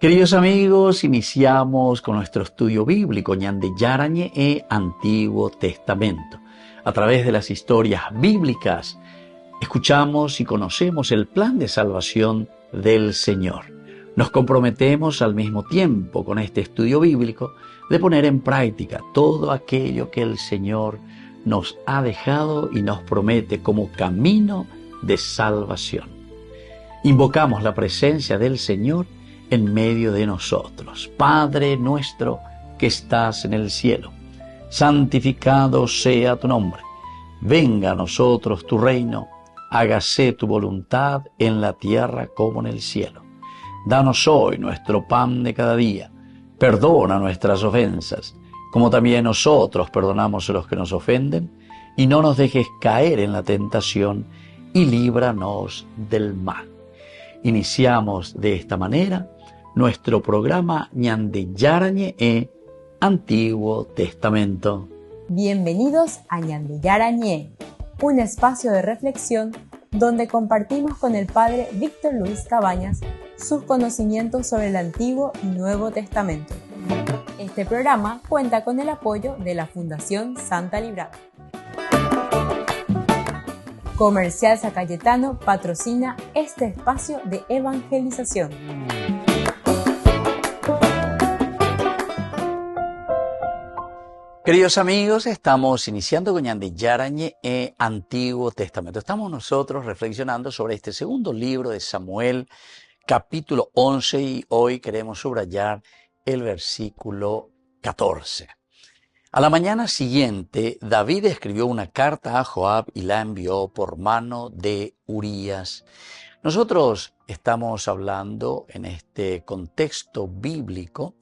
Queridos amigos, iniciamos con nuestro estudio bíblico Ñande Yarañe e Antiguo Testamento. A través de las historias bíblicas, escuchamos y conocemos el plan de salvación del Señor. Nos comprometemos al mismo tiempo con este estudio bíblico de poner en práctica todo aquello que el Señor nos ha dejado y nos promete como camino de salvación. Invocamos la presencia del Señor en medio de nosotros. Padre nuestro que estás en el cielo, santificado sea tu nombre. Venga a nosotros tu reino, hágase tu voluntad en la tierra como en el cielo. Danos hoy nuestro pan de cada día. Perdona nuestras ofensas, como también nosotros perdonamos a los que nos ofenden, y no nos dejes caer en la tentación, y líbranos del mal. Iniciamos de esta manera nuestro programa Ñande Yarañe e Antiguo Testamento. Bienvenidos a Ñande Yarañe, un espacio de reflexión donde compartimos con el Padre Víctor Luis Cabañas sus conocimientos sobre el Antiguo y Nuevo Testamento. Este programa cuenta con el apoyo de la Fundación Santa Librada. Comercial San Cayetano patrocina este espacio de evangelización. Queridos amigos, estamos iniciando con Ñande Yarañe e Antiguo Testamento. Estamos nosotros reflexionando sobre este segundo libro de Samuel, capítulo 11, y hoy queremos subrayar el versículo 14. A la mañana siguiente, David escribió una carta a Joab y la envió por mano de Urías. Nosotros estamos hablando en este contexto bíblico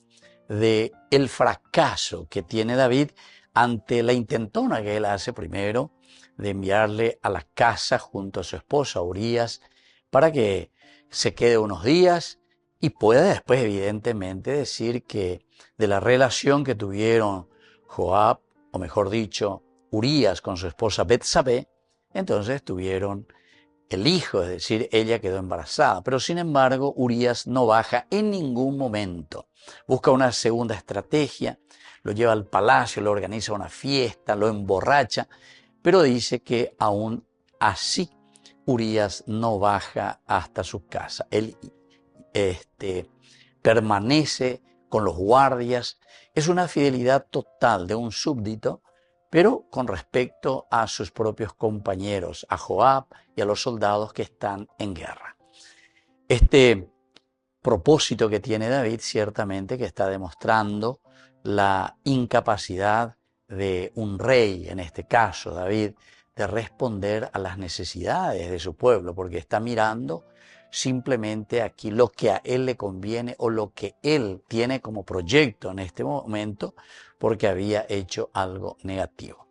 de el fracaso que tiene David ante la intentona que él hace primero de enviarle a la casa junto a su esposa Urías para que se quede unos días y pueda después evidentemente decir que de la relación que tuvieron Joab, o mejor dicho, Urías con su esposa Betsabé, entonces tuvieron el hijo, es decir, ella quedó embarazada. Pero sin embargo, Urías no baja en ningún momento. Busca una segunda estrategia, lo lleva al palacio, le organiza una fiesta, lo emborracha, pero dice que aún así Urías no baja hasta su casa. Él permanece con los guardias. Es una fidelidad total de un súbdito, pero con respecto a sus propios compañeros, a Joab y a los soldados que están en guerra. Este propósito que tiene David ciertamente que está demostrando la incapacidad de un rey, en este caso David, de responder a las necesidades de su pueblo, porque está mirando simplemente aquí lo que a él le conviene o lo que él tiene como proyecto en este momento, porque había hecho algo negativo.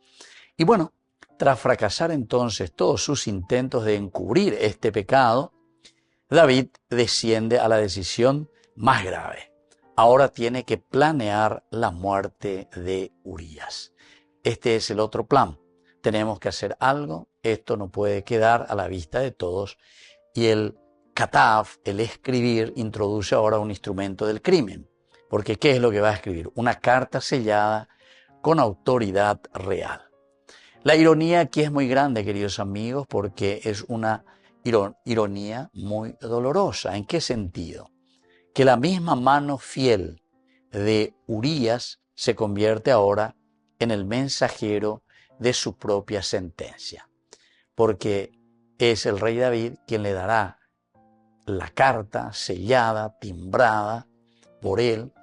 Y bueno, tras fracasar entonces todos sus intentos de encubrir este pecado, David desciende a la decisión más grave. Ahora tiene que planear la muerte de Urías. Este es el otro plan. Tenemos que hacer algo, esto no puede quedar a la vista de todos, y el Katav, el escribir, introduce ahora un instrumento del crimen. Porque ¿qué es lo que va a escribir? Una carta sellada con autoridad real. La ironía aquí es muy grande, queridos amigos, porque es una ironía muy dolorosa. ¿En qué sentido? Que la misma mano fiel de Urías se convierte ahora en el mensajero de su propia sentencia. Porque es el rey David quien le dará la carta sellada, timbrada por él,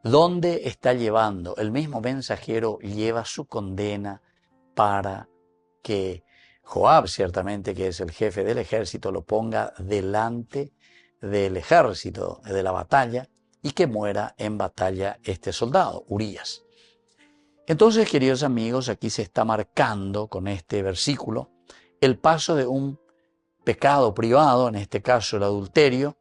donde está llevando, el mismo mensajero lleva su condena para que Joab, ciertamente que es el jefe del ejército, lo ponga delante del ejército, de la batalla, y que muera en batalla este soldado, Urías. Entonces, queridos amigos, aquí se está marcando con este versículo el paso de un pecado privado, en este caso el adulterio,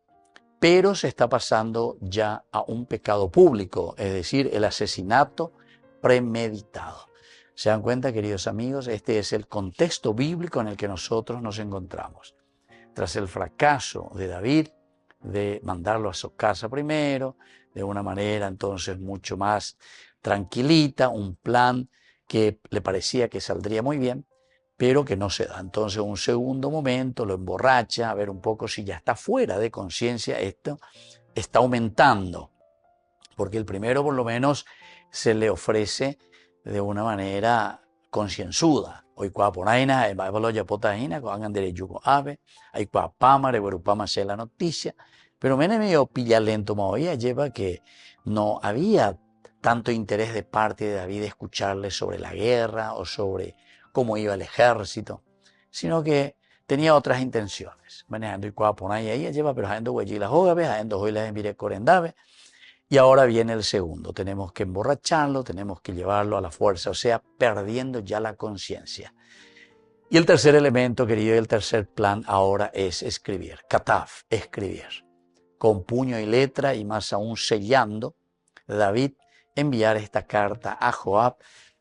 pero se está pasando ya a un pecado público, es decir, el asesinato premeditado. ¿Se dan cuenta, queridos amigos? Este es el contexto bíblico en el que nosotros nos encontramos. Tras el fracaso de David, de mandarlo a su casa primero, de una manera entonces mucho más tranquilita, un plan que le parecía que saldría muy bien, pero que no se da. Entonces, un segundo momento lo emborracha, a ver un poco si ya está fuera de conciencia, esto está aumentando, porque el primero por lo menos se le ofrece de una manera concienzuda. Hoy cuaponaina, el babalo ya potaina, cuando de yugo ave, hay cuapama, reverupama se la noticia, pero medio pilla lento maoía lleva que no había tanto interés de parte de David de escucharle sobre la guerra o sobre cómo iba el ejército, sino que tenía otras intenciones. Manejando y cuaponaina ella lleva, pero haciendo huellí las hogaves, haciendo hoy las envire corendave. Y ahora viene el segundo, tenemos que emborracharlo, tenemos que llevarlo a la fuerza, o sea, perdiendo ya la conciencia. Y el tercer elemento, querido, y el tercer plan ahora es escribir, kataf, escribir, con puño y letra y más aún sellando, David enviar esta carta a Joab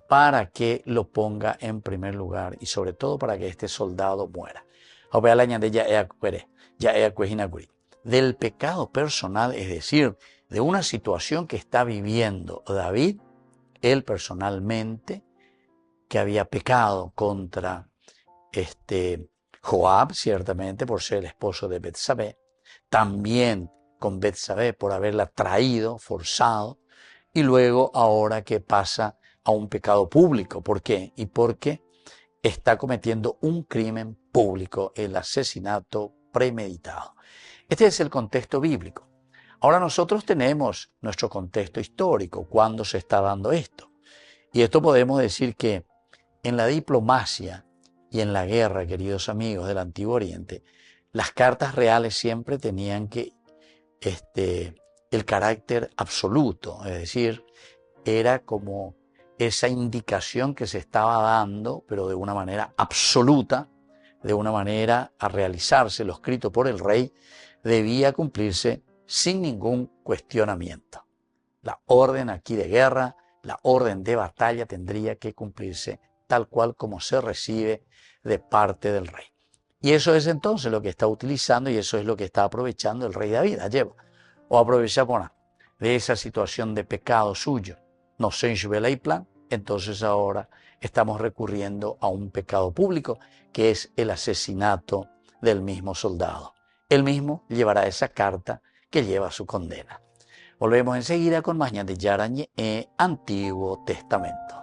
para que lo ponga en primer lugar y sobre todo para que este soldado muera. Del pecado personal, es decir, de una situación que está viviendo David, él personalmente, que había pecado contra Joab, ciertamente por ser el esposo de Betsabé, también con Betsabé por haberla traído, forzado, y luego ahora que pasa a un pecado público. ¿Por qué? Y porque está cometiendo un crimen público, el asesinato premeditado. Este es el contexto bíblico. Ahora nosotros tenemos nuestro contexto histórico, cuando se está dando esto. Y esto podemos decir que en la diplomacia y en la guerra, queridos amigos del Antiguo Oriente, las cartas reales siempre tenían que el carácter absoluto, es decir, era como esa indicación que se estaba dando, pero de una manera absoluta, de una manera a realizarse, lo escrito por el rey, debía cumplirse sin ningún cuestionamiento. La orden aquí de guerra, la orden de batalla tendría que cumplirse tal cual como se recibe de parte del rey. Y eso es entonces lo que está utilizando y eso es lo que está aprovechando el rey David. O aprovecha de esa situación de pecado suyo. No se enchubela y plan. Entonces ahora estamos recurriendo a un pecado público que es el asesinato del mismo soldado. Él mismo llevará esa carta que lleva su condena. Volvemos enseguida con más de Yarañe Antiguo Testamento.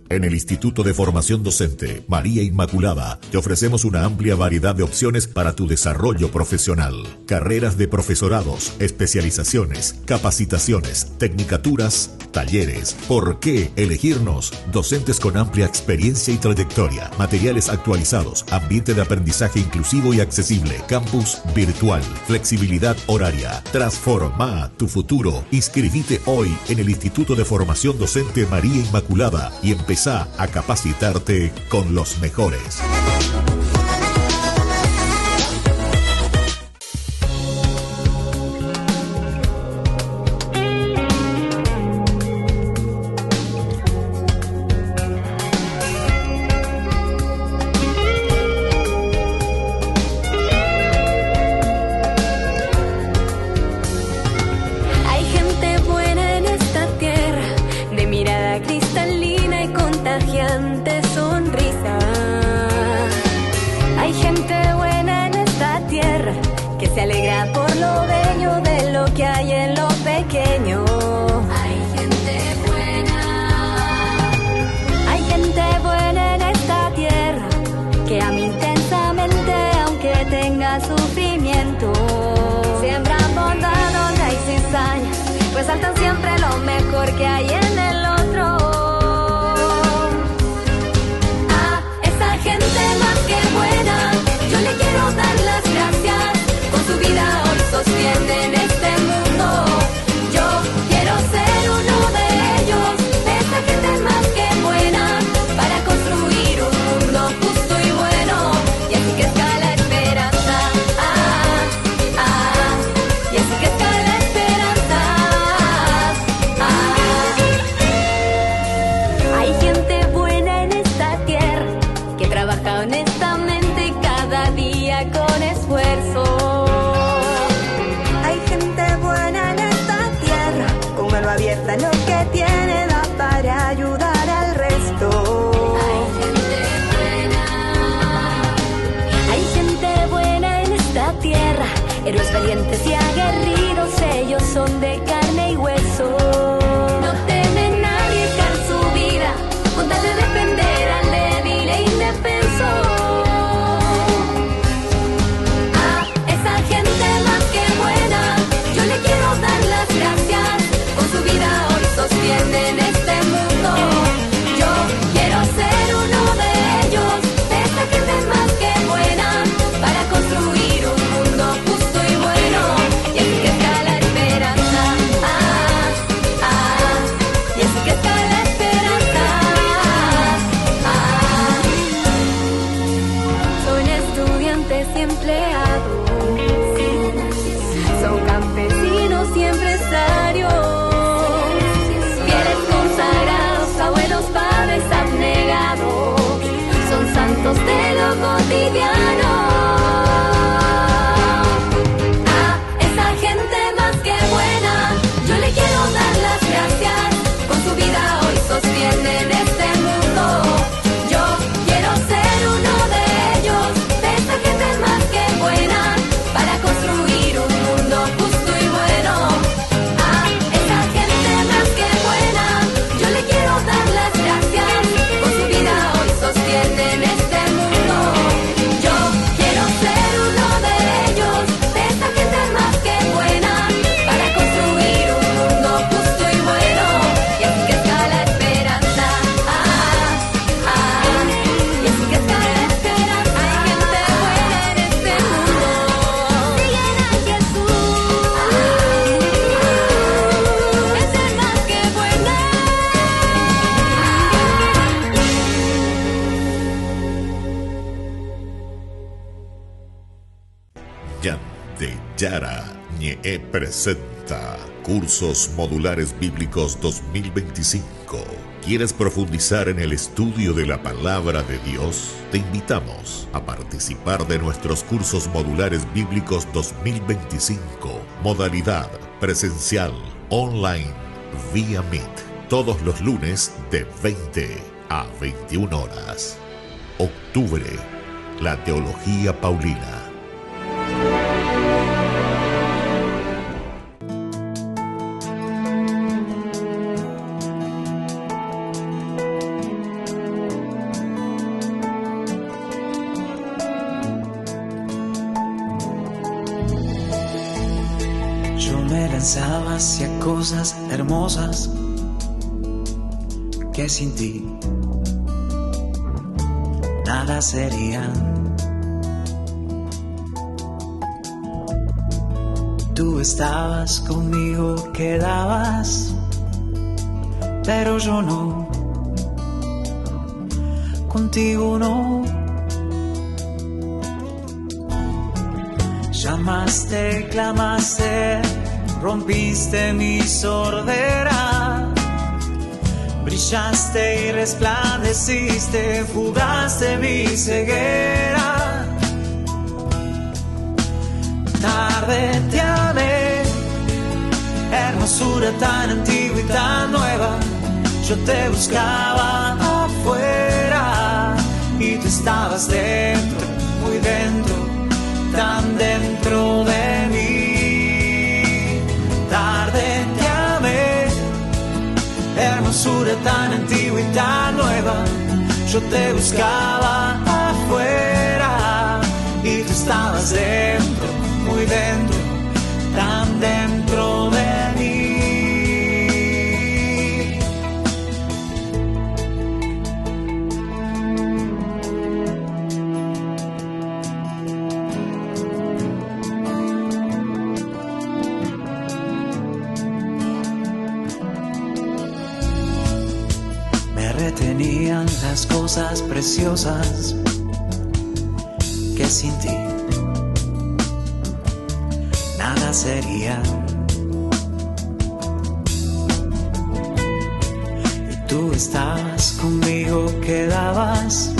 En el Instituto de Formación Docente María Inmaculada te ofrecemos una amplia variedad de opciones para tu desarrollo profesional. Carreras de profesorados, especializaciones, capacitaciones, tecnicaturas, talleres. ¿Por qué elegirnos? Docentes con amplia experiencia y trayectoria, materiales actualizados, ambiente de aprendizaje inclusivo y accesible, campus virtual, flexibilidad horaria. Transforma tu futuro. Inscribite hoy en el Instituto de Formación Docente María Inmaculada y empezá a capacitarte con los mejores. Pues saltan siempre lo mejor que hay en el universo. Hay gente buena en esta tierra, con mano abierta lo que tiene da para ayudar al resto. Hay gente buena en esta tierra, héroes valientes y aguerridos, ellos son de carne y hueso. No temen arriesgar su vida con tal de defender al débil e indefenso. A esa gente más que buena yo le quiero dar las gracias, con su vida hoy sostienen este mundo. Yo quiero ser uno de ellos, de esta gente más que buena, para construir un mundo justo y bueno, y así que está la esperanza. Y así que está la esperanza. Son estudiantes y empleados, son campesinos y empresarios, fieles consagrados, abuelos, padres abnegados, son santos de lo cotidiano. A esa gente más que buena yo le quiero dar las gracias, con su vida hoy sostienen este mundo. Yo quiero ser uno de ellos, de esta gente más que buena, para construir un mundo justo y bueno. A esa gente más que buena yo le quiero dar las gracias, con su vida hoy sostienen este mundo. Yo quiero ser uno de ellos, de esta gente más que buena, para construir un mundo justo y bueno, y así que está la esperanza. Y así que está la esperanza. Hay gente buena en este mundo, siguen a Jesús, es el más que buena. Yara Ñe presenta Cursos Modulares Bíblicos 2025. ¿Quieres profundizar en el estudio de la Palabra de Dios? Te invitamos a participar de nuestros Cursos Modulares Bíblicos 2025. Modalidad presencial, online, vía Meet. Todos los lunes de 20 a 21 horas. Octubre, la Teología Paulina. Yo me lanzaba hacia cosas hermosas que sin ti nada serían. Tú estabas conmigo, quedabas, pero yo no, contigo no. Llamaste, clamaste, rompiste mi sordera, brillaste y resplandeciste, fugaste mi ceguera. Tarde te amé, hermosura tan antigua y tan nueva. Yo te buscaba afuera y tú estabas dentro, muy dentro, tan dentro de mí. Tarde te amé, hermosura tan antigua y tan nueva. Yo te buscaba afuera y tú estabas dentro, muy dentro, tan dentro de mí. Me retenían las cosas preciosas que sin ti nada sería. Y tú estabas conmigo, quedabas,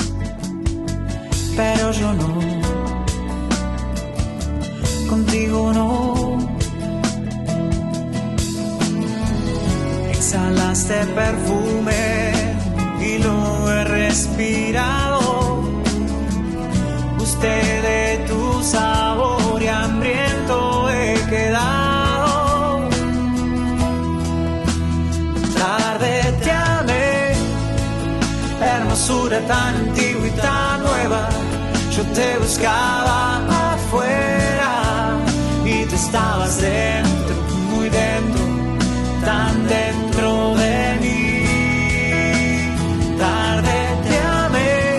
pero yo no, este perfume y lo he respirado. Gusté de tu sabor y hambriento he quedado. Tarde te amé, hermosura tan antigua y tan nueva. Yo te buscaba afuera y tú estabas dentro, muy dentro, tan dentro de mí. Tarde te amé,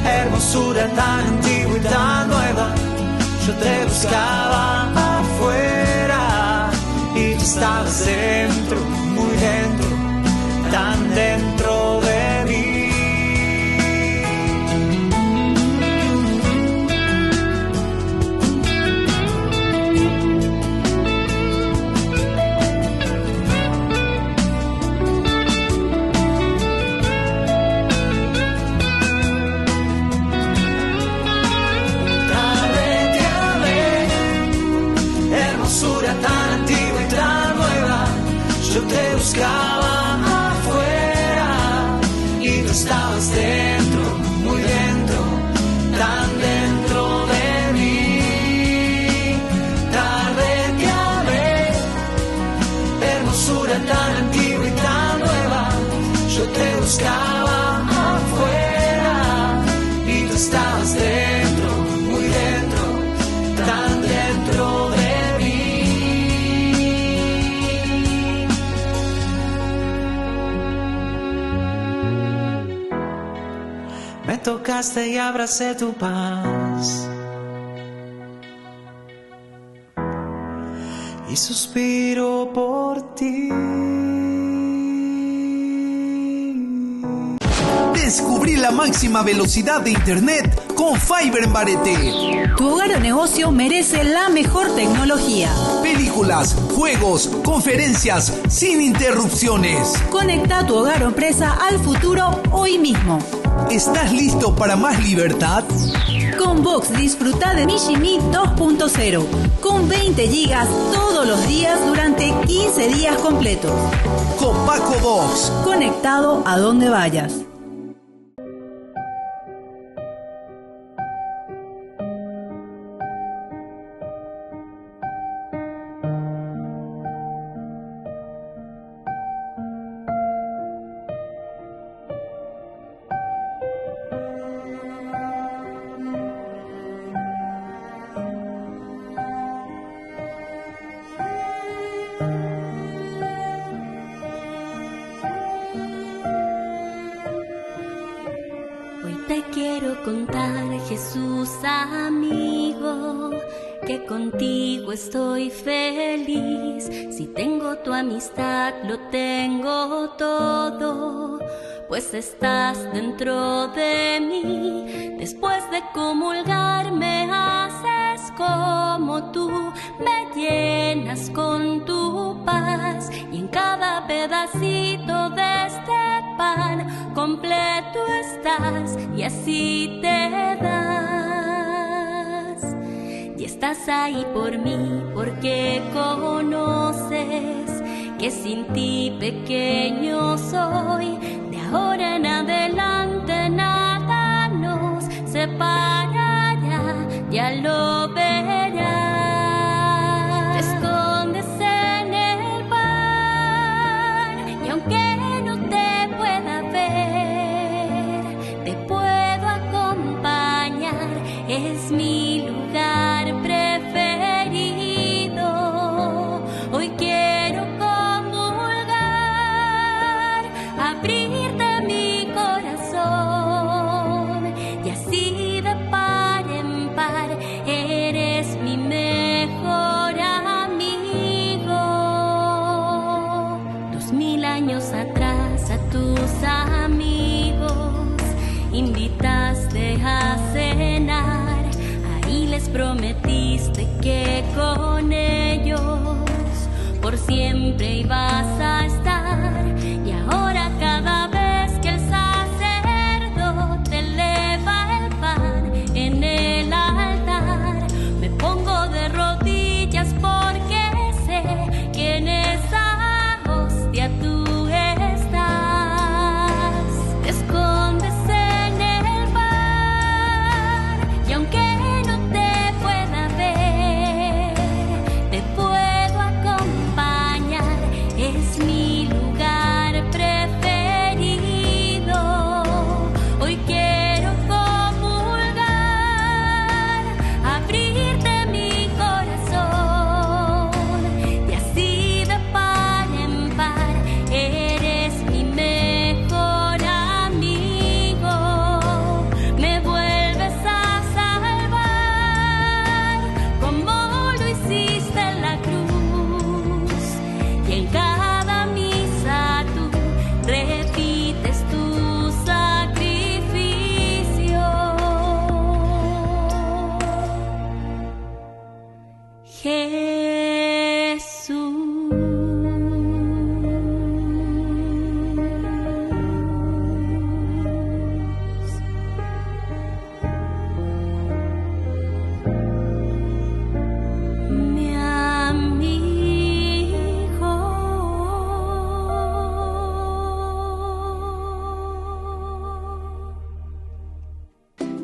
hermosura tan antigua y tan nueva. Yo te buscaba afuera y tú estabas dentro, muy dentro, tan dentro de mí. Yo te buscaba afuera y tú estabas dentro, muy dentro, tan dentro de mí. Tarde te amé, hermosura tan antigua y tan nueva. Yo te buscaba afuera y tú estabas dentro, muy dentro, tan dentro de mí. Me tocaste y abracé tu paz y suspiro por ti. Descubrí la máxima velocidad de internet con Fiber en Barete. Tu hogar o negocio merece la mejor tecnología. Películas, juegos, conferencias, sin interrupciones. Conecta tu hogar o empresa al futuro hoy mismo. ¿Estás listo para más libertad? Con Vox disfruta de Mijimi 2.0 con 20 gigas todos los días durante 15 días completos. Con Paco Vox. Conectado a donde vayas. Te quiero contar, Jesús amigo, que contigo estoy feliz. Si tengo tu amistad, lo tengo todo, pues estás dentro de mí. Después de comulgar me haces como tú, me llenas con tu paz, y en cada pedacito de este pan completo estás, y así te das. Y estás ahí por mí porque conoces que sin ti pequeño soy. De ahora en adelante nada nos separará, ya lo verás. Te escondes en el pan, y aunque no te pueda ver, te puedo acompañar. Es mi lugar preferido. Hoy quiero comulgar, abrirte mi corazón, y así de par en par eres mi mejor amigo. 2000 años atrás a tus amigos invitaste a cenar, ahí les prometiste que con ellos por siempre ibas a estar. Y ahora cada vez que el sacerdote eleva el pan en el altar, me pongo de rodillas porque sé que en esa hostia tú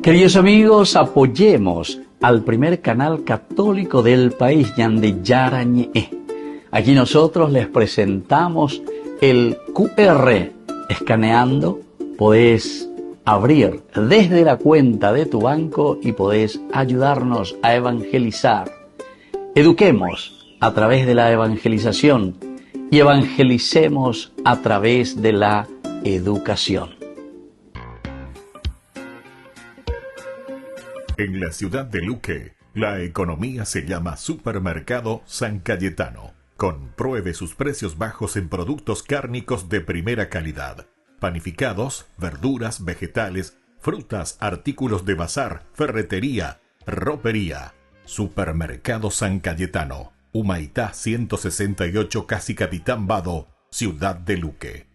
Queridos amigos, apoyemos al primer canal católico del país, Ñande Yarañe. Aquí nosotros les presentamos el QR. Escaneando, podés abrir desde la cuenta de tu banco y podés ayudarnos a evangelizar. Eduquemos a través de la evangelización y evangelicemos a través de la educación. En la ciudad de Luque, la economía se llama Supermercado San Cayetano. Compruebe sus precios bajos en productos cárnicos de primera calidad. Panificados, verduras, vegetales, frutas, artículos de bazar, ferretería, ropería. Supermercado San Cayetano, Humaitá 168, Casi Capitán Vado, ciudad de Luque.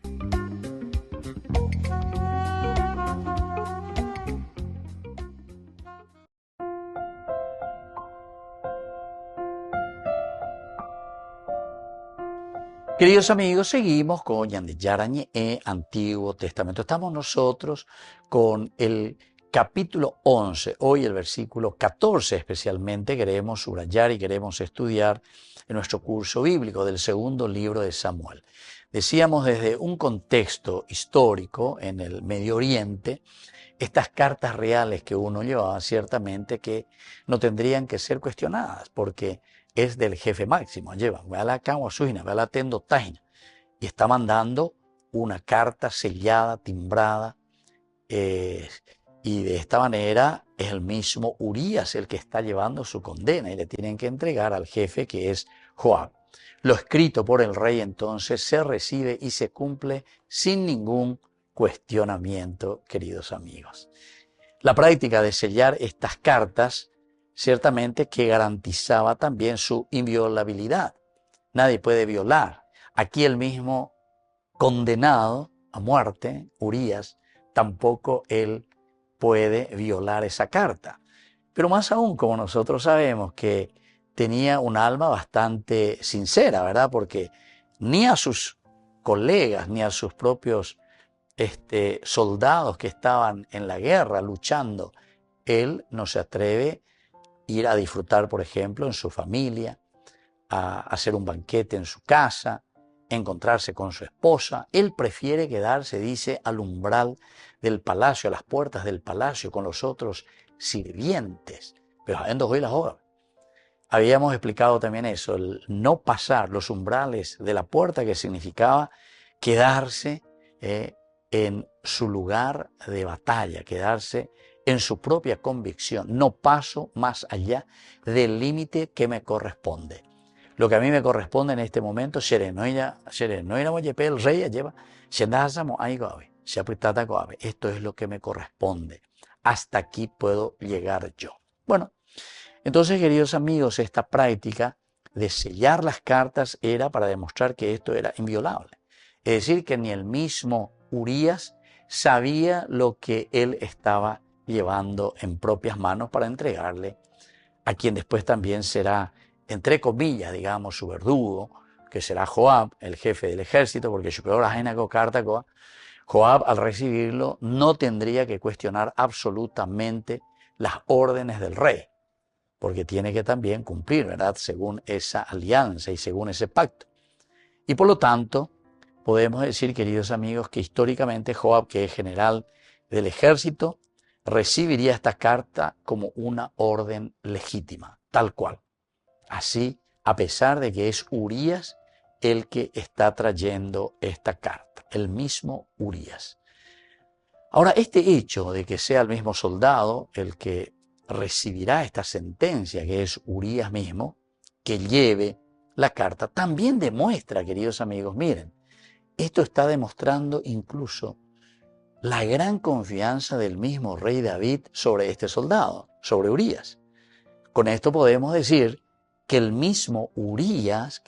Queridos amigos, seguimos con Ñande Yarañe, Antiguo Testamento. Estamos nosotros con el capítulo 11. Hoy el versículo 14 especialmente queremos subrayar y queremos estudiar en nuestro curso bíblico del segundo libro de Samuel. Decíamos desde un contexto histórico en el Medio Oriente, estas cartas reales que uno llevaba ciertamente que no tendrían que ser cuestionadas porque es del jefe máximo. Lleva, ve a la Kawasuina, ve a la Tendo Tajina y está mandando una carta sellada, timbrada, y de esta manera es el mismo Urías el que está llevando su condena y le tienen que entregar al jefe que es Joab. Lo escrito por el rey entonces se recibe y se cumple sin ningún cuestionamiento, queridos amigos. La práctica de sellar estas cartas ciertamente que garantizaba también su inviolabilidad. Nadie puede violar. Aquí el mismo condenado a muerte, Urías, tampoco él puede violar esa carta. Pero más aún, como nosotros sabemos que tenía un alma bastante sincera, ¿verdad? Porque ni a sus colegas, ni a sus propios soldados que estaban en la guerra luchando, él no se atreve a ir a disfrutar, por ejemplo, en su familia, a hacer un banquete en su casa, encontrarse con su esposa. Él prefiere quedarse, dice, al umbral del palacio, a las puertas del palacio, con los otros sirvientes. Pero hoy las horas. Habíamos explicado también eso, el no pasar los umbrales de la puerta, que significaba quedarse en su lugar de batalla, quedarse en su propia convicción. No paso más allá del límite que me corresponde. Lo que a mí me corresponde en este momento, esto es lo que me corresponde. Hasta aquí puedo llegar yo. Bueno, entonces, queridos amigos, esta práctica de sellar las cartas era para demostrar que esto era inviolable. Es decir, que ni el mismo Urías sabía lo que él estaba llevando en propias manos para entregarle a quien después también será, entre comillas, digamos, su verdugo, que será Joab, el jefe del ejército, porque Joab, al recibirlo, no tendría que cuestionar absolutamente las órdenes del rey, porque tiene que también cumplir, ¿verdad?, según esa alianza y según ese pacto. Y por lo tanto, podemos decir, queridos amigos, que históricamente Joab, que es general del ejército, recibiría esta carta como una orden legítima, tal cual. Así, a pesar de que es Urías el que está trayendo esta carta, el mismo Urías. Ahora, este hecho de que sea el mismo soldado el que recibirá esta sentencia, que es Urías mismo, que lleve la carta, también demuestra, queridos amigos, miren, esto está demostrando incluso la gran confianza del mismo rey David sobre este soldado, sobre Urías. Con esto podemos decir que el mismo Urías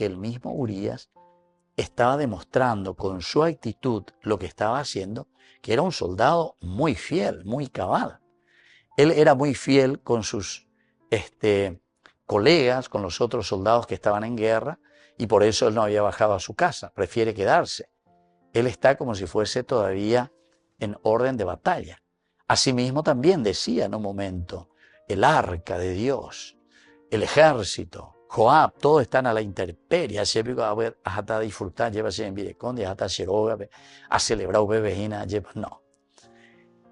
estaba demostrando con su actitud lo que estaba haciendo, que era un soldado muy fiel, muy cabal. Él era muy fiel con sus colegas, con los otros soldados que estaban en guerra, y por eso él no había bajado a su casa, prefiere quedarse. Él está como si fuese todavía en orden de batalla. Asimismo también decía en un momento, el arca de Dios, el ejército, Joab, todos están a la intemperie, hasta disfrutar, llévase en Videconde, hasta a celebrar bebejina, no.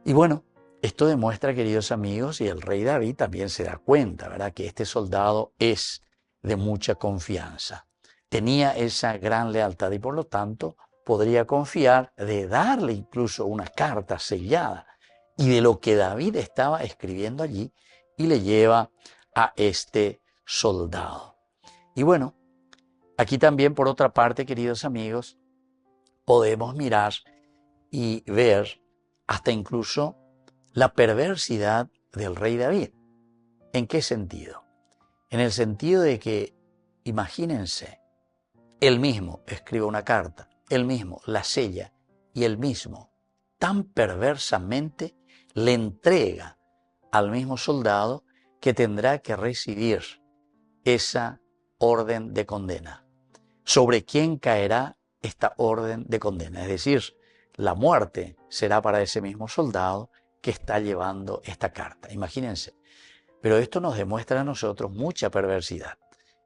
Y bueno, esto demuestra, queridos amigos, y el rey David también se da cuenta, ¿verdad?, que este soldado es de mucha confianza. Tenía esa gran lealtad y por lo tanto podría confiar de darle incluso una carta sellada y de lo que David estaba escribiendo allí y le lleva a este soldado. Y bueno, aquí también por otra parte, queridos amigos, podemos mirar y ver hasta incluso la perversidad del rey David. ¿En qué sentido? En el sentido de que, imagínense, él mismo escribe una carta, él mismo la sella y él mismo tan perversamente le entrega al mismo soldado que tendrá que recibir esa orden de condena. ¿Sobre quién caerá esta orden de condena? Es decir, la muerte será para ese mismo soldado que está llevando esta carta. Imagínense. Pero esto nos demuestra a nosotros mucha perversidad.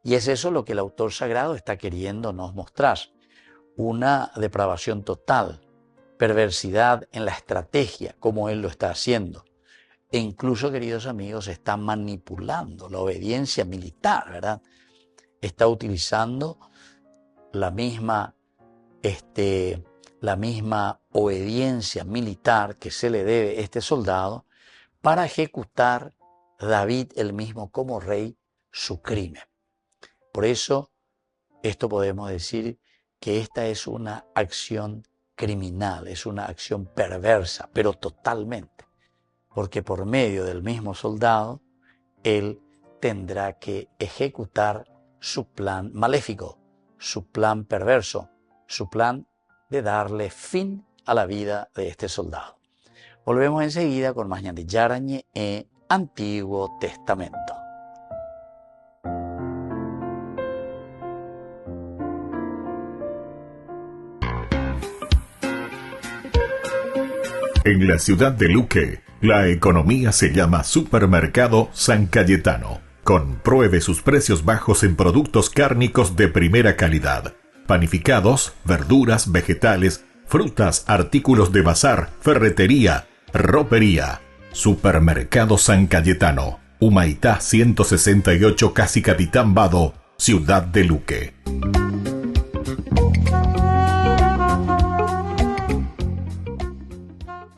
Y es eso lo que el autor sagrado está queriéndonos mostrar. Una depravación total, perversidad en la estrategia, como él lo está haciendo. E incluso, queridos amigos, está manipulando la obediencia militar, ¿verdad? Está utilizando la misma obediencia militar que se le debe a este soldado para ejecutar David el mismo como rey su crimen. Por eso, esto podemos decir que esta es una acción criminal, es una acción perversa, pero totalmente, porque por medio del mismo soldado, él tendrá que ejecutar su plan maléfico, su plan perverso, su plan de darle fin a la vida de este soldado. Volvemos enseguida con más Ñandi Yarañe en Antiguo Testamento. En la ciudad de Luque, la economía se llama Supermercado San Cayetano. Compruebe sus precios bajos en productos cárnicos de primera calidad. Panificados, verduras, vegetales, frutas, artículos de bazar, ferretería, ropería. Supermercado San Cayetano, Humaitá 168, Casi Capitán Vado, ciudad de Luque.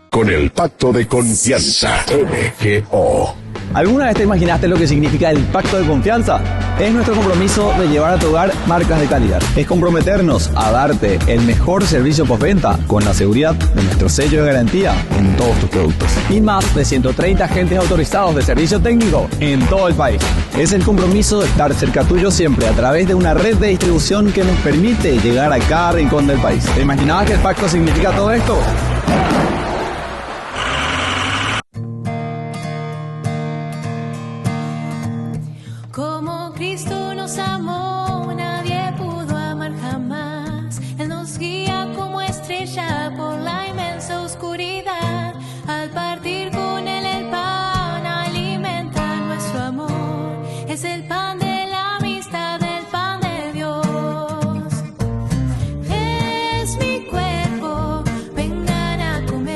Con el pacto de confianza, MGO. ¿Alguna vez te imaginaste lo que significa el pacto de confianza? Es nuestro compromiso de llevar a tu hogar marcas de calidad. Es comprometernos a darte el mejor servicio postventa con la seguridad de nuestro sello de garantía en todos tus productos. Y más de 130 agentes autorizados de servicio técnico en todo el país. Es el compromiso de estar cerca tuyo siempre a través de una red de distribución que nos permite llegar a cada rincón del país. ¿Te imaginabas que el pacto significa todo esto? Como Cristo nos amó, nadie pudo amar jamás. Él nos guía como estrella por la inmensa oscuridad. Al partir con Él el pan, alimenta nuestro amor. Es el pan de la amistad, el pan de Dios. Es mi cuerpo, vengan a comer.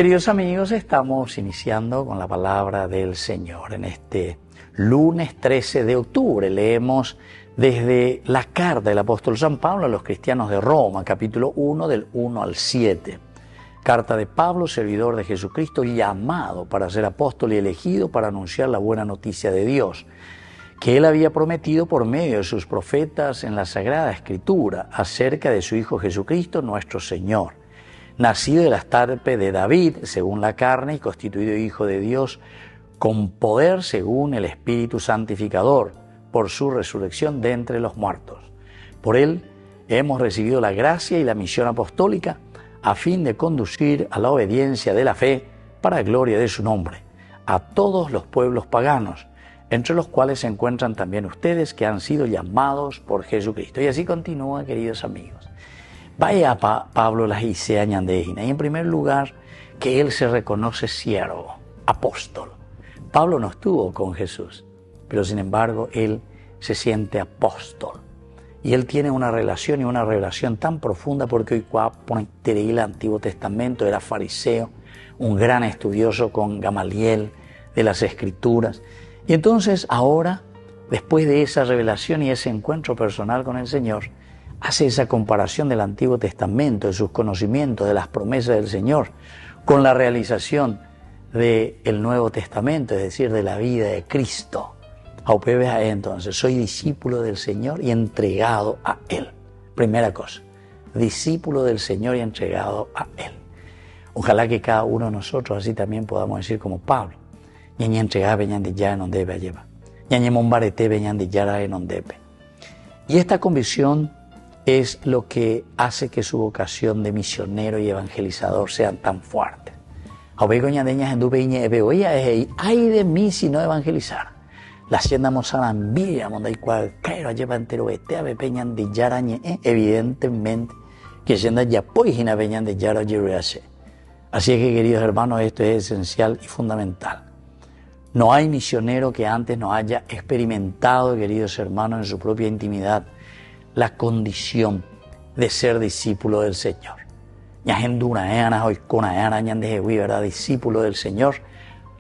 Queridos amigos, estamos iniciando con la palabra del Señor. En este lunes 13 de octubre leemos desde la carta del apóstol San Pablo a los cristianos de Roma, capítulo 1, del 1 al 7. Carta de Pablo, servidor de Jesucristo, llamado para ser apóstol y elegido para anunciar la buena noticia de Dios, que Él había prometido por medio de sus profetas en la Sagrada Escritura, acerca de su Hijo Jesucristo, nuestro Señor, nacido de la estirpe de David, según la carne, y constituido Hijo de Dios, con poder según el Espíritu Santificador, por su resurrección de entre los muertos. Por Él hemos recibido la gracia y la misión apostólica, a fin de conducir a la obediencia de la fe, para gloria de su nombre, a todos los pueblos paganos, entre los cuales se encuentran también ustedes, que han sido llamados por Jesucristo. Y así continúa, queridos amigos. Vaya Pablo las dice añandejina, y en primer lugar, que él se reconoce siervo, apóstol. Pablo no estuvo con Jesús, pero sin embargo él se siente apóstol. Y él tiene una relación y una revelación tan profunda, porque hoy leí el Antiguo Testamento, era fariseo, un gran estudioso con Gamaliel de las Escrituras. Y entonces ahora, después de esa revelación y ese encuentro personal con el Señor, hace esa comparación del Antiguo Testamento, de sus conocimientos, de las promesas del Señor, con la realización del Nuevo Testamento, es decir, de la vida de Cristo. Entonces, soy discípulo del Señor y entregado a Él. Primera cosa, discípulo del Señor y entregado a Él. Ojalá que cada uno de nosotros así también podamos decir como Pablo. Y esta convicción es lo que hace que su vocación de misionero y evangelizador sean tan fuertes. Ay de mí si no evangelizar. La hacienda mozambique, donde hay cualquiera lleva entero este peñan de yarañe, evidentemente que siendo ya poigina peñan de yara yerase. Así es que, queridos hermanos, esto es esencial y fundamental. No hay misionero que antes no haya experimentado, queridos hermanos, en su propia intimidad, la condición de ser discípulo del Señor. ¿Verdad? Discípulo del Señor,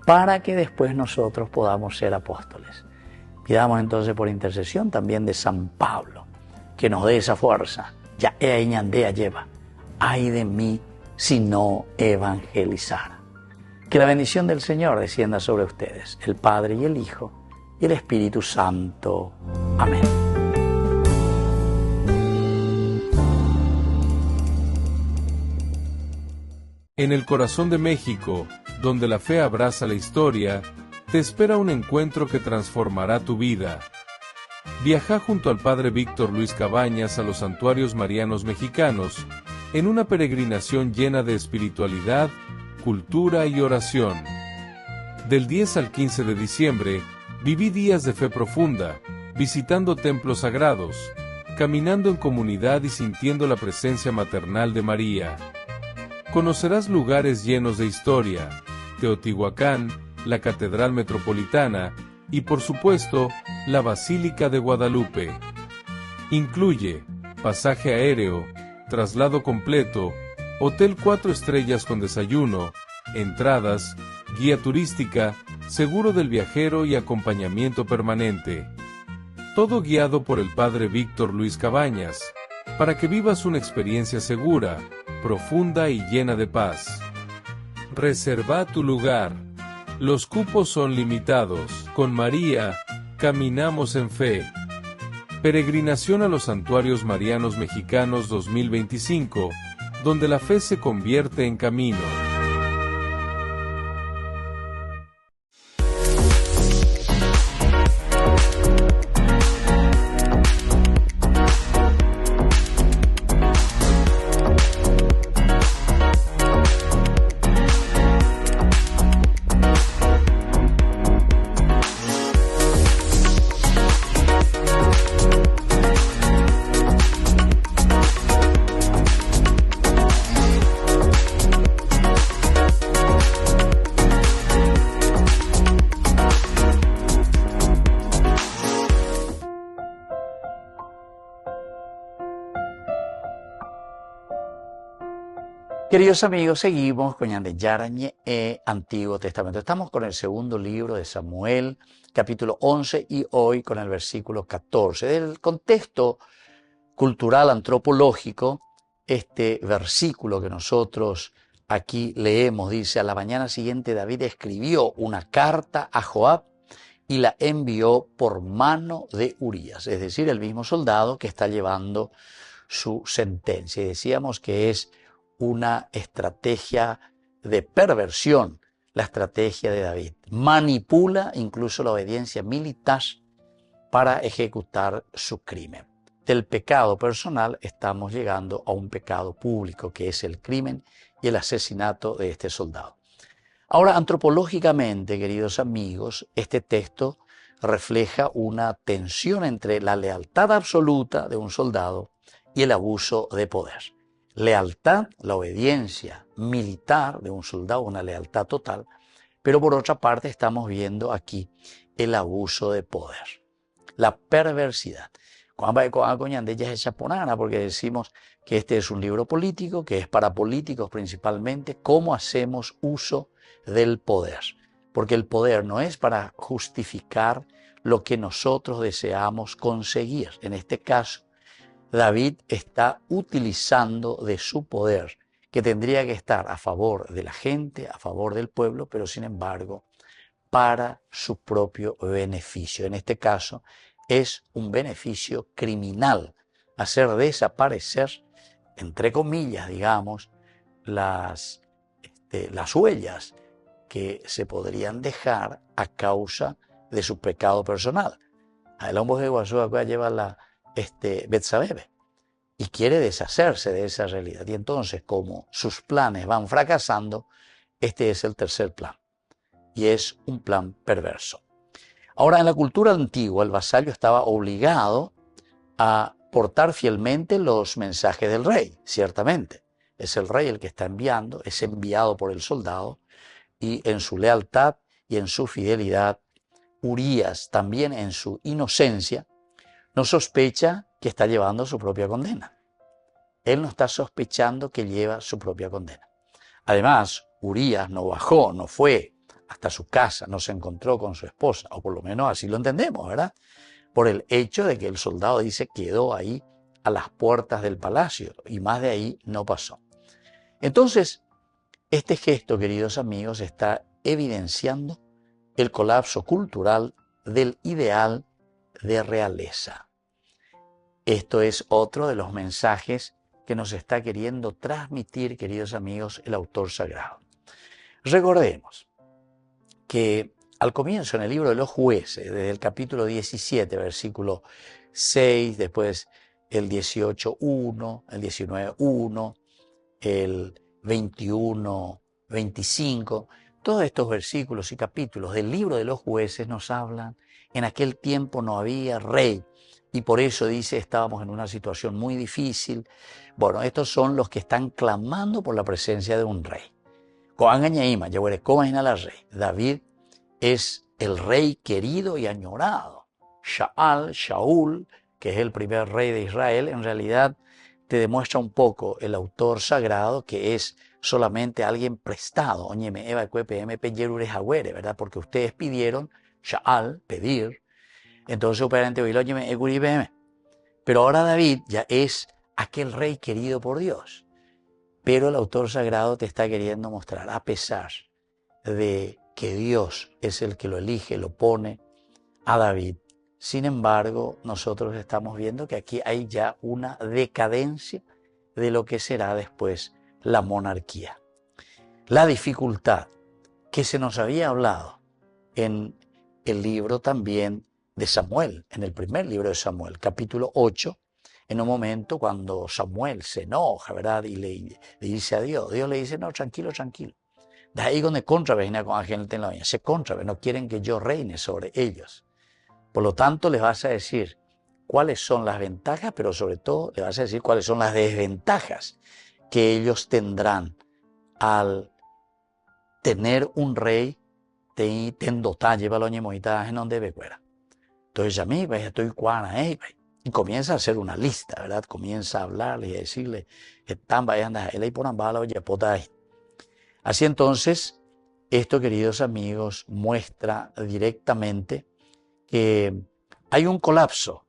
para que después nosotros podamos ser apóstoles. Pidamos entonces por intercesión también de San Pablo, que nos dé esa fuerza. Ya lleva. Ay de mí si no evangelizara. Que la bendición del Señor descienda sobre ustedes, el Padre y el Hijo y el Espíritu Santo. Amén. En el corazón de México, donde la fe abraza la historia, te espera un encuentro que transformará tu vida. Viaja junto al Padre Víctor Luis Cabañas a los santuarios marianos mexicanos, en una peregrinación llena de espiritualidad, cultura y oración. Del 10 al 15 de diciembre, viví días de fe profunda, visitando templos sagrados, caminando en comunidad y sintiendo la presencia maternal de María. Conocerás lugares llenos de historia, Teotihuacán, la Catedral Metropolitana y, por supuesto, la Basílica de Guadalupe. Incluye pasaje aéreo, traslado completo, hotel 4 estrellas con desayuno, entradas, guía turística, seguro del viajero y acompañamiento permanente. Todo guiado por el Padre Víctor Luis Cabañas, para que vivas una experiencia segura, profunda y llena de paz. Reserva tu lugar. Los cupos son limitados. Con María, caminamos en fe. Peregrinación a los Santuarios Marianos Mexicanos 2025, donde la fe se convierte en camino. Queridos amigos, seguimos con Yarañé, Antiguo Testamento. Estamos con el segundo libro de Samuel, capítulo 11, y hoy con el versículo 14. Del contexto cultural antropológico, este versículo que nosotros aquí leemos dice: a la mañana siguiente David escribió una carta a Joab y la envió por mano de Urías, es decir, el mismo soldado que está llevando su sentencia. Y decíamos que es una estrategia de perversión, la estrategia de David. Manipula incluso la obediencia militar para ejecutar su crimen. Del pecado personal estamos llegando a un pecado público, que es el crimen y el asesinato de este soldado. Ahora, antropológicamente, queridos amigos, este texto refleja una tensión entre la lealtad absoluta de un soldado y el abuso de poder. Lealtad, la obediencia militar de un soldado, una lealtad total, pero por otra parte estamos viendo aquí el abuso de poder, la perversidad. Porque decimos que este es un libro político, que es para políticos principalmente, cómo hacemos uso del poder. Porque el poder no es para justificar lo que nosotros deseamos conseguir. En este caso, David está utilizando de su poder, que tendría que estar a favor de la gente, a favor del pueblo, pero sin embargo, para su propio beneficio. En este caso, es un beneficio criminal, hacer desaparecer, entre comillas, digamos, las huellas que se podrían dejar a causa de su pecado personal. El hombre de Guasú acá lleva la Betsabé y quiere deshacerse de esa realidad. Y entonces, como sus planes van fracasando, este es el tercer plan. Y es un plan perverso. Ahora, en la cultura antigua, el vasallo estaba obligado a portar fielmente los mensajes del rey, ciertamente. Es el rey el que está enviando, es enviado por el soldado, y en su lealtad y en su fidelidad, Urías, también en su inocencia, no sospecha que está llevando su propia condena. Él no está sospechando que lleva su propia condena. Además, Urías no bajó, no fue hasta su casa, no se encontró con su esposa, o por lo menos así lo entendemos, ¿verdad? Por el hecho de que el soldado dice quedó ahí a las puertas del palacio y más de ahí no pasó. Entonces, este gesto, queridos amigos, está evidenciando el colapso cultural del ideal de realeza. Esto es otro de los mensajes que nos está queriendo transmitir, queridos amigos, el autor sagrado. Recordemos que al comienzo en el libro de los jueces, desde el capítulo 17, versículo 6, después el 18.1, el 19.1, el 21, 25, todos estos versículos y capítulos del libro de los jueces nos hablan, en aquel tiempo no había rey, y por eso dice, estábamos en una situación muy difícil. Bueno, estos son los que están clamando por la presencia de un rey. David es el rey querido y añorado. Shaul, que es el primer rey de Israel, en realidad te demuestra un poco el autor sagrado que es solamente alguien prestado. ¿Verdad? Porque ustedes pidieron, Shaal, pedir. Entonces, pero ahora David ya es aquel rey querido por Dios. Pero el autor sagrado te está queriendo mostrar, a pesar de que Dios es el que lo elige, lo pone a David, sin embargo, nosotros estamos viendo que aquí hay ya una decadencia de lo que será después la monarquía. La dificultad que se nos había hablado en el libro también de Samuel, en el primer libro de Samuel, capítulo 8, en un momento cuando Samuel se enoja, ¿verdad? Y le dice a Dios, Dios le dice, no, tranquilo, tranquilo. De ahí donde contra venía con gente en la viña, se contra, no quieren que yo reine sobre ellos. Por lo tanto, les vas a decir cuáles son las ventajas, pero sobre todo les vas a decir cuáles son las desventajas que ellos tendrán al tener un rey tendo lleva los ñemoitas en donde ve fuera. Entonces a mí estoy cuana, Y comienza a hacer una lista, ¿verdad? Comienza a hablarle y a decirle, así entonces, esto, queridos amigos, muestra directamente que hay un colapso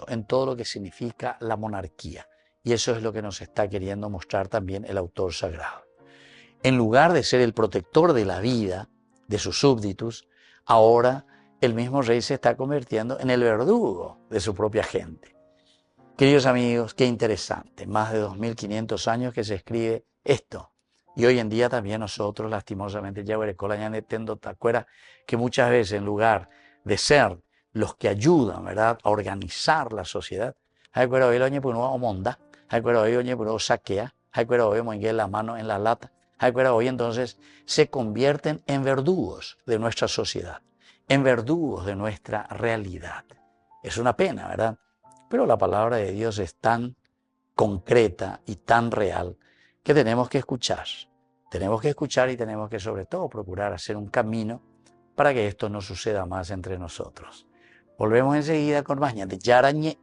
en todo lo que significa la monarquía. Y eso es lo que nos está queriendo mostrar también el autor sagrado. En lugar de ser el protector de la vida de sus súbditos, ahora el mismo rey se está convirtiendo en el verdugo de su propia gente. Queridos amigos, qué interesante. Más de 2500 años que se escribe esto. Y hoy en día también nosotros, lastimosamente, ya que muchas veces en lugar de ser los que ayudan, ¿verdad?, a organizar la sociedad, saquea, la mano en la lata, hoy entonces se convierten en verdugos de nuestra sociedad, en verdugos de nuestra realidad. Es una pena, ¿verdad? Pero la palabra de Dios es tan concreta y tan real que tenemos que escuchar. Tenemos que escuchar y tenemos que sobre todo procurar hacer un camino para que esto no suceda más entre nosotros. Volvemos enseguida con más de Yarañe,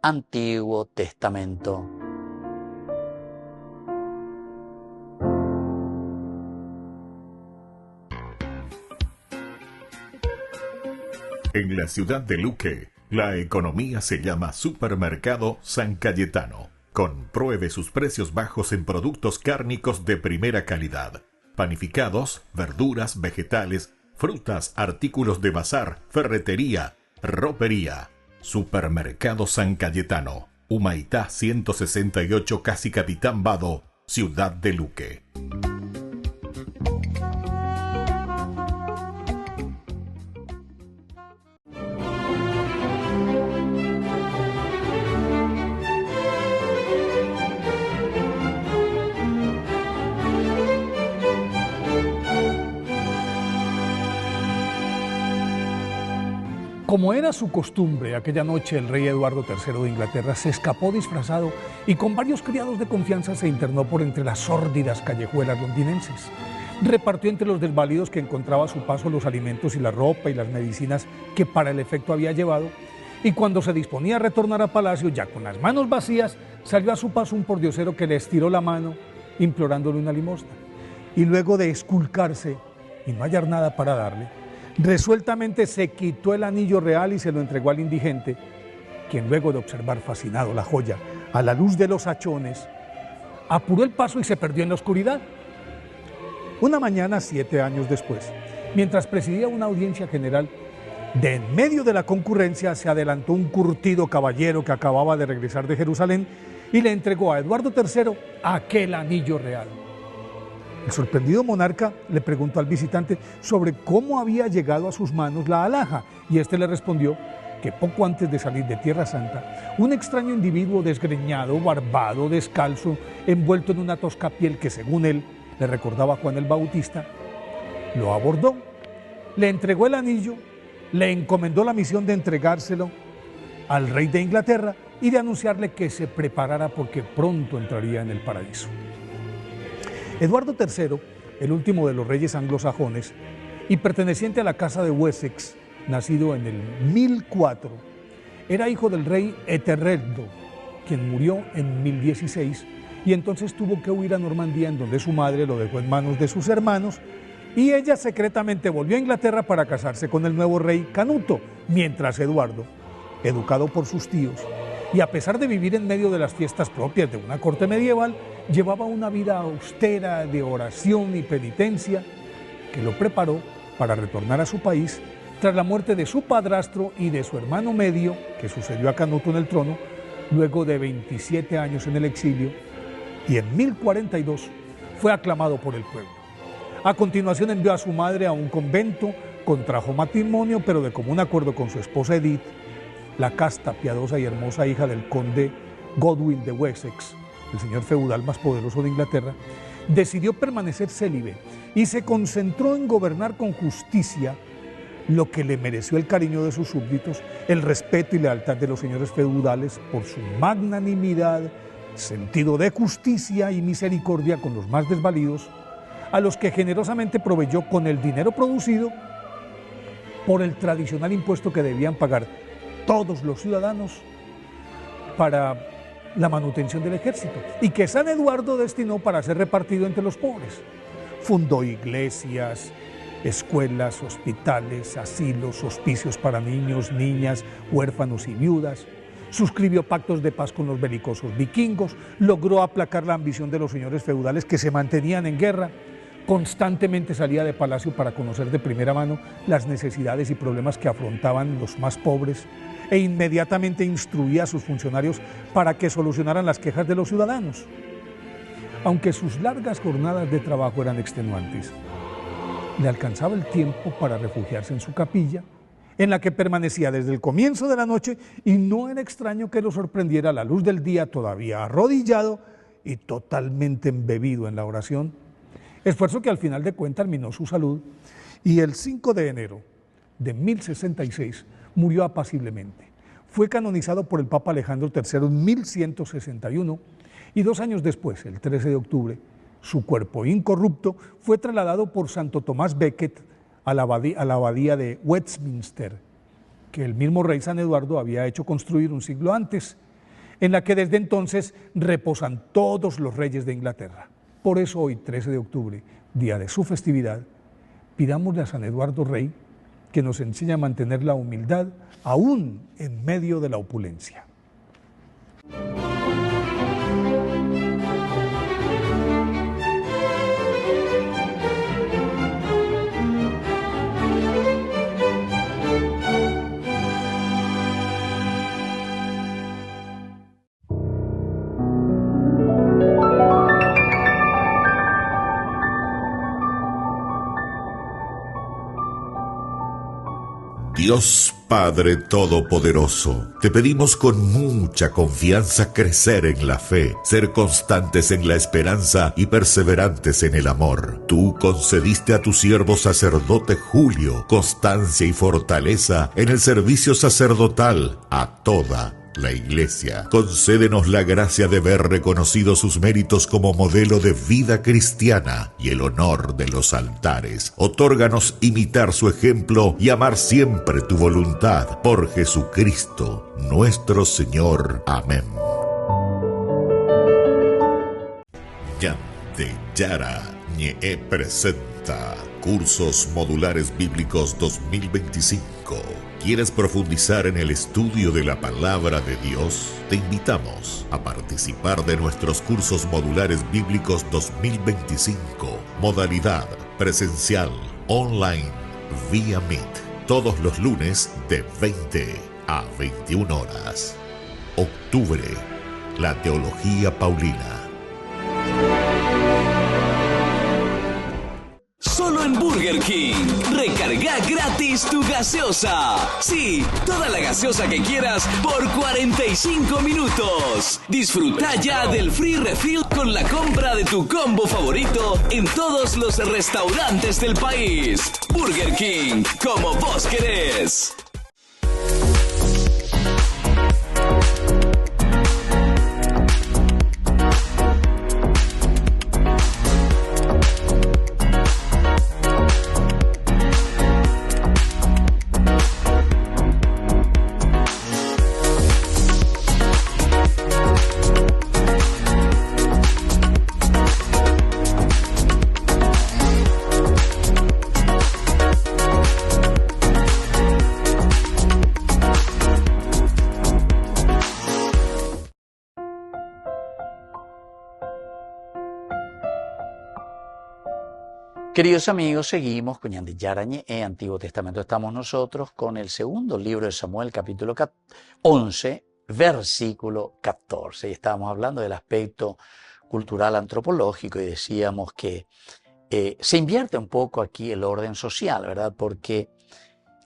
Antiguo Testamento. En la ciudad de Luque, la economía se llama Supermercado San Cayetano. Compruebe sus precios bajos en productos cárnicos de primera calidad. Panificados, verduras, vegetales, frutas, artículos de bazar, ferretería, ropería. Supermercado San Cayetano. Humaitá 168, Casi Capitán Vado, ciudad de Luque. Como era su costumbre, aquella noche el rey Eduardo III de Inglaterra se escapó disfrazado y con varios criados de confianza se internó por entre las sórdidas callejuelas londinenses. Repartió entre los desvalidos que encontraba a su paso los alimentos y la ropa y las medicinas que para el efecto había llevado, y cuando se disponía a retornar a palacio, ya con las manos vacías, salió a su paso un pordiosero que le estiró la mano implorándole una limosna. Y luego de esculcarse y no hallar nada para darle, resueltamente se quitó el anillo real y se lo entregó al indigente, quien luego de observar fascinado la joya a la luz de los hachones, apuró el paso y se perdió en la oscuridad. Una mañana, 7 años después, mientras presidía una audiencia general, de en medio de la concurrencia se adelantó un curtido caballero que acababa de regresar de Jerusalén y le entregó a Eduardo III aquel anillo real. El sorprendido monarca le preguntó al visitante sobre cómo había llegado a sus manos la alhaja, y éste le respondió que poco antes de salir de Tierra Santa, un extraño individuo desgreñado, barbado, descalzo, envuelto en una tosca piel que según él le recordaba a Juan el Bautista, lo abordó, le entregó el anillo, le encomendó la misión de entregárselo al rey de Inglaterra y de anunciarle que se preparara porque pronto entraría en el paraíso. Eduardo III, el último de los reyes anglosajones y perteneciente a la casa de Wessex, nacido en el 1004, era hijo del rey Etelredo, quien murió en 1016 y entonces tuvo que huir a Normandía, en donde su madre lo dejó en manos de sus hermanos, y ella secretamente volvió a Inglaterra para casarse con el nuevo rey Canuto, mientras Eduardo, educado por sus tíos, y a pesar de vivir en medio de las fiestas propias de una corte medieval, llevaba una vida austera de oración y penitencia que lo preparó para retornar a su país tras la muerte de su padrastro y de su hermano medio, que sucedió a Canuto en el trono, luego de 27 años en el exilio, y en 1042 fue aclamado por el pueblo. A continuación envió a su madre a un convento, contrajo matrimonio, pero de común acuerdo con su esposa Edith, la casta, piadosa y hermosa hija del conde Godwin de Wessex, el señor feudal más poderoso de Inglaterra, decidió permanecer célibe y se concentró en gobernar con justicia, lo que le mereció el cariño de sus súbditos, el respeto y lealtad de los señores feudales por su magnanimidad, sentido de justicia y misericordia con los más desvalidos, a los que generosamente proveyó con el dinero producido por el tradicional impuesto que debían pagar todos los ciudadanos para la manutención del ejército y que San Eduardo destinó para ser repartido entre los pobres. Fundó iglesias, escuelas, hospitales, asilos, hospicios para niños, niñas, huérfanos y viudas. Suscribió pactos de paz con los belicosos vikingos, logró aplacar la ambición de los señores feudales que se mantenían en guerra. Constantemente salía de palacio para conocer de primera mano las necesidades y problemas que afrontaban los más pobres e inmediatamente instruía a sus funcionarios para que solucionaran las quejas de los ciudadanos. Aunque sus largas jornadas de trabajo eran extenuantes, le alcanzaba el tiempo para refugiarse en su capilla, en la que permanecía desde el comienzo de la noche, y no era extraño que lo sorprendiera a la luz del día todavía arrodillado y totalmente embebido en la oración. Esfuerzo que al final de cuentas minó su salud, y el 5 de enero de 1066 murió apaciblemente. Fue canonizado por el Papa Alejandro III en 1161 y 2 años después, el 13 de octubre, su cuerpo incorrupto fue trasladado por Santo Tomás Becket a la abadía de Westminster, que el mismo rey San Eduardo había hecho construir un siglo antes, en la que desde entonces reposan todos los reyes de Inglaterra. Por eso hoy, 13 de octubre, día de su festividad, pidámosle a San Eduardo Rey que nos enseñe a mantener la humildad aún en medio de la opulencia. Dios Padre Todopoderoso, te pedimos con mucha confianza crecer en la fe, ser constantes en la esperanza y perseverantes en el amor. Tú concediste a tu siervo sacerdote Julio constancia y fortaleza en el servicio sacerdotal a toda la Iglesia. Concédenos la gracia de ver reconocidos sus méritos como modelo de vida cristiana y el honor de los altares. Otórganos imitar su ejemplo y amar siempre tu voluntad. Por Jesucristo, nuestro Señor. Amén. Yante Yara Ñe presenta Cursos Modulares Bíblicos 2025. ¿Quieres profundizar en el estudio de la Palabra de Dios? Te invitamos a participar de nuestros Cursos Modulares Bíblicos 2025. Modalidad presencial, online, vía Meet. Todos los lunes de 20 a 21 horas. Octubre, la Teología Paulina. Solo en Burger King. Recarga gratis tu gaseosa. Sí, toda la gaseosa que quieras por 45 minutos. Disfruta ya del free refill con la compra de tu combo favorito en todos los restaurantes del país. Burger King, como vos querés. Queridos amigos, seguimos con Yante Yara Ñe, Antiguo Testamento. Estamos nosotros con el segundo libro de Samuel, capítulo 11, versículo 14. Y estábamos hablando del aspecto cultural antropológico y decíamos que se invierte un poco aquí el orden social, ¿verdad? Porque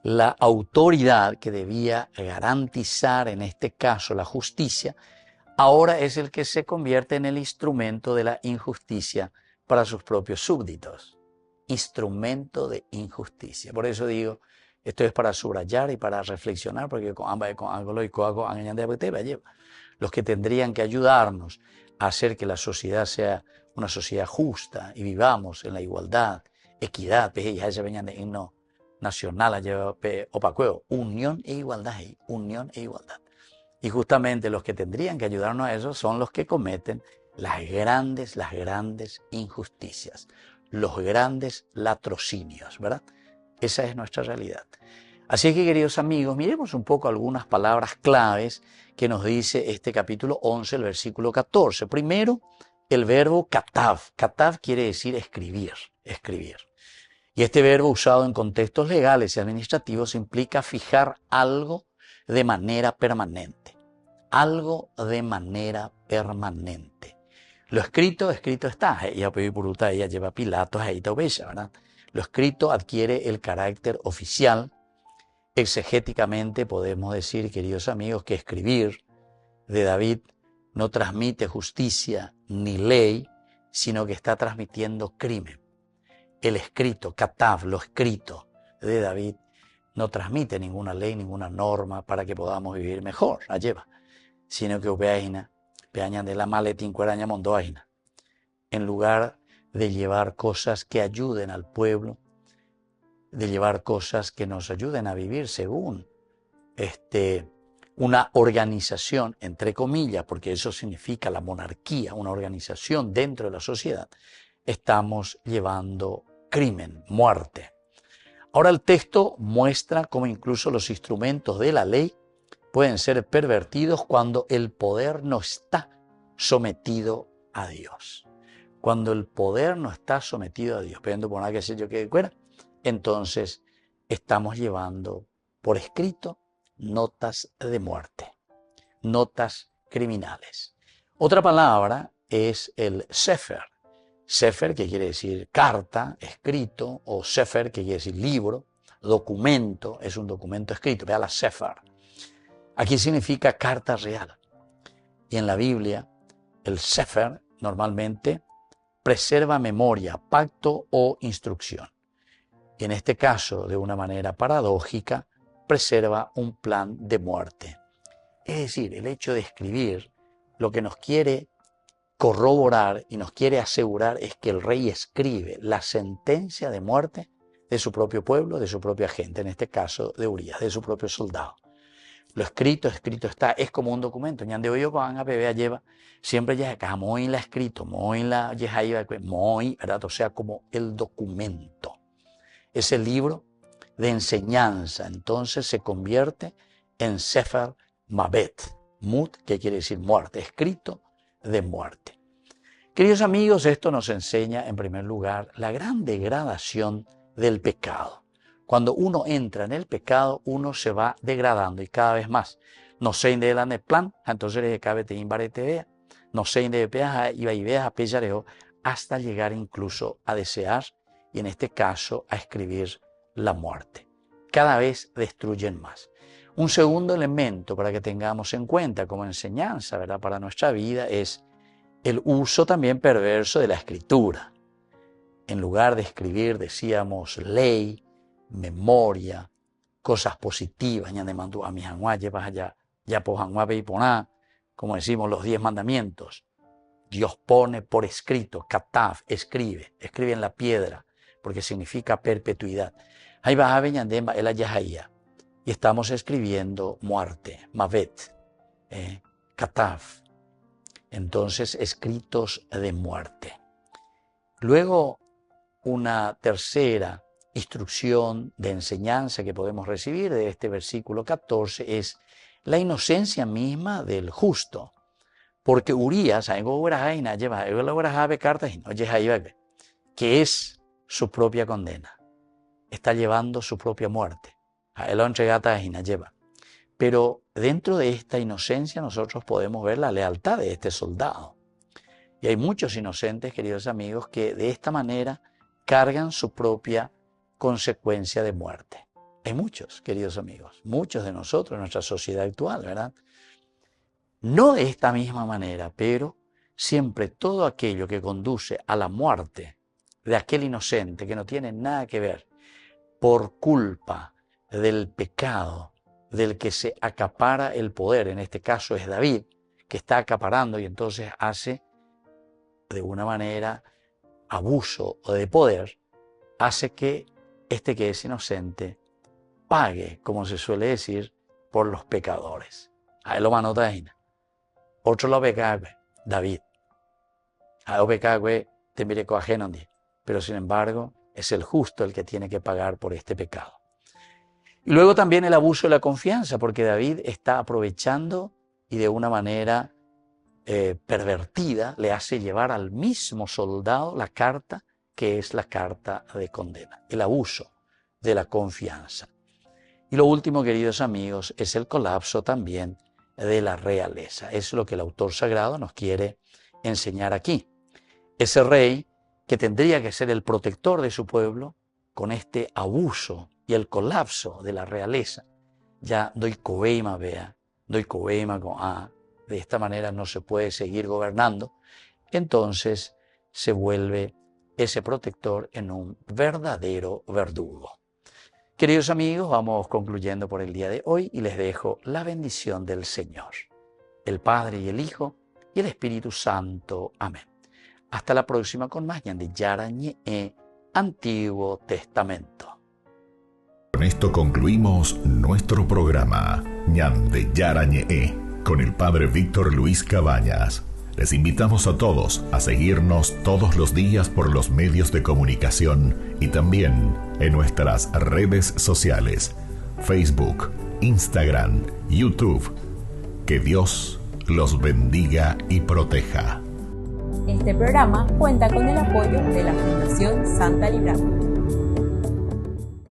la autoridad que debía garantizar, en este caso, la justicia, ahora es el que se convierte en el instrumento de la injusticia para sus propios súbditos. Instrumento de injusticia. Por eso digo, esto es para subrayar y para reflexionar, porque los que tendrían que ayudarnos a hacer que la sociedad sea una sociedad justa y vivamos en la igualdad, equidad, nacional lleva opacueo, unión e igualdad, unión e igualdad. Y justamente los que tendrían que ayudarnos a eso son los que cometen las grandes injusticias, los grandes latrocinios, ¿verdad? Esa es nuestra realidad. Así que, queridos amigos, miremos un poco algunas palabras claves que nos dice este capítulo 11, el versículo 14. Primero, el verbo katav. Katav quiere decir escribir, escribir. Y este verbo usado en contextos legales y administrativos implica fijar algo de manera permanente. Algo de manera permanente. Lo escrito, escrito está. Ella puruta, ella lleva Pilatos, ahí está bella, ¿verdad? Lo escrito adquiere el carácter oficial. Exegéticamente podemos decir, queridos amigos, que escribir de David no transmite justicia ni ley, sino que está transmitiendo crimen. El escrito, katav, lo escrito de David, no transmite ninguna ley, ninguna norma para que podamos vivir mejor, la lleva, sino que peañan de la maletín cueraña mondoaina, en lugar de llevar cosas que ayuden al pueblo, de llevar cosas que nos ayuden a vivir según una organización, entre comillas, porque eso significa la monarquía, una organización dentro de la sociedad, estamos llevando crimen, muerte. Ahora el texto muestra cómo incluso los instrumentos de la ley pueden ser pervertidos cuando el poder no está sometido a Dios. Cuando el poder no está sometido a Dios, pidiendo por nada que sé yo que fuera, entonces estamos llevando por escrito notas de muerte, notas criminales. Otra palabra es el sefer. Sefer, que quiere decir carta, escrito, o sefer, que quiere decir libro, documento, es un documento escrito, vea la sefer. Aquí significa carta real. Y en la Biblia, el sefer normalmente preserva memoria, pacto o instrucción. Y en este caso, de una manera paradójica, preserva un plan de muerte. Es decir, el hecho de escribir lo que nos quiere corroborar y nos quiere asegurar es que el rey escribe la sentencia de muerte de su propio pueblo, de su propia gente, en este caso de Urías, de su propio soldado. Lo escrito, escrito está, es como un documento. Ñande oyo van a bebé lleva, siempre ya acá, muy la escrito, muy la yeja muy, ¿verdad? O sea, como el documento. Ese libro de enseñanza, entonces se convierte en Sefer Mabet, Mut, que quiere decir muerte, escrito de muerte. Queridos amigos, esto nos enseña, en primer lugar, la gran degradación del pecado. Cuando uno entra en el pecado, uno se va degradando y cada vez más. No sé de la plan, entonces le cabe te imbarete vea, no sé de peaja iba y vea pellareo, hasta llegar incluso a desear, y en este caso a escribir la muerte. Cada vez destruyen más. Un segundo elemento para que tengamos en cuenta como enseñanza, ¿verdad?, para nuestra vida es el uso también perverso de la escritura. En lugar de escribir, decíamos, ley, memoria, cosas positivas, como decimos los 10 mandamientos. Dios pone por escrito, katav, escribe en la piedra, porque significa perpetuidad. Ahí va a venir el ayahaía y estamos escribiendo muerte, mavet, katav. Entonces, escritos de muerte. Luego, una tercera instrucción de enseñanza que podemos recibir de este versículo 14 es la inocencia misma del justo. Porque Urías, que es su propia condena, está llevando su propia muerte. Pero dentro de esta inocencia nosotros podemos ver la lealtad de este soldado. Y hay muchos inocentes, queridos amigos, que de esta manera cargan su propia consecuencia de muerte. Hay muchos, queridos amigos, muchos de nosotros en nuestra sociedad actual, ¿verdad? No de esta misma manera, pero siempre todo aquello que conduce a la muerte de aquel inocente que no tiene nada que ver por culpa del pecado del que se acapara el poder, en este caso es David, que está acaparando y entonces hace de una manera abuso de poder, hace que este que es inocente pague, como se suele decir, por los pecadores. Ahí lo manotaina. Otro lo pecagüe, David. Ahí lo pecagüe te mire coajeno, pero sin embargo es el justo el que tiene que pagar por este pecado. Y luego también el abuso de la confianza, porque David está aprovechando y de una manera pervertida le hace llevar al mismo soldado la carta que es la carta de condena. El abuso de la confianza. Y lo último, queridos amigos, es el colapso también de la realeza. Es lo que el autor sagrado nos quiere enseñar aquí. Ese rey que tendría que ser el protector de su pueblo, con este abuso y el colapso de la realeza, ya doy cobeima, vea, doy cobeima con A, de esta manera no se puede seguir gobernando, entonces se vuelve ese protector en un verdadero verdugo. Queridos amigos, vamos concluyendo por el día de hoy y les dejo la bendición del Señor, el Padre y el Hijo y el Espíritu Santo. Amén. Hasta la próxima con más Ñandillara Ñe'e, Antiguo Testamento. Con esto concluimos nuestro programa Ñandillara Ñe'e con el Padre Víctor Luis Cabañas. Les invitamos a todos a seguirnos todos los días por los medios de comunicación y también en nuestras redes sociales, Facebook, Instagram, YouTube. Que Dios los bendiga y proteja. Este programa cuenta con el apoyo de la Fundación Santa Librada.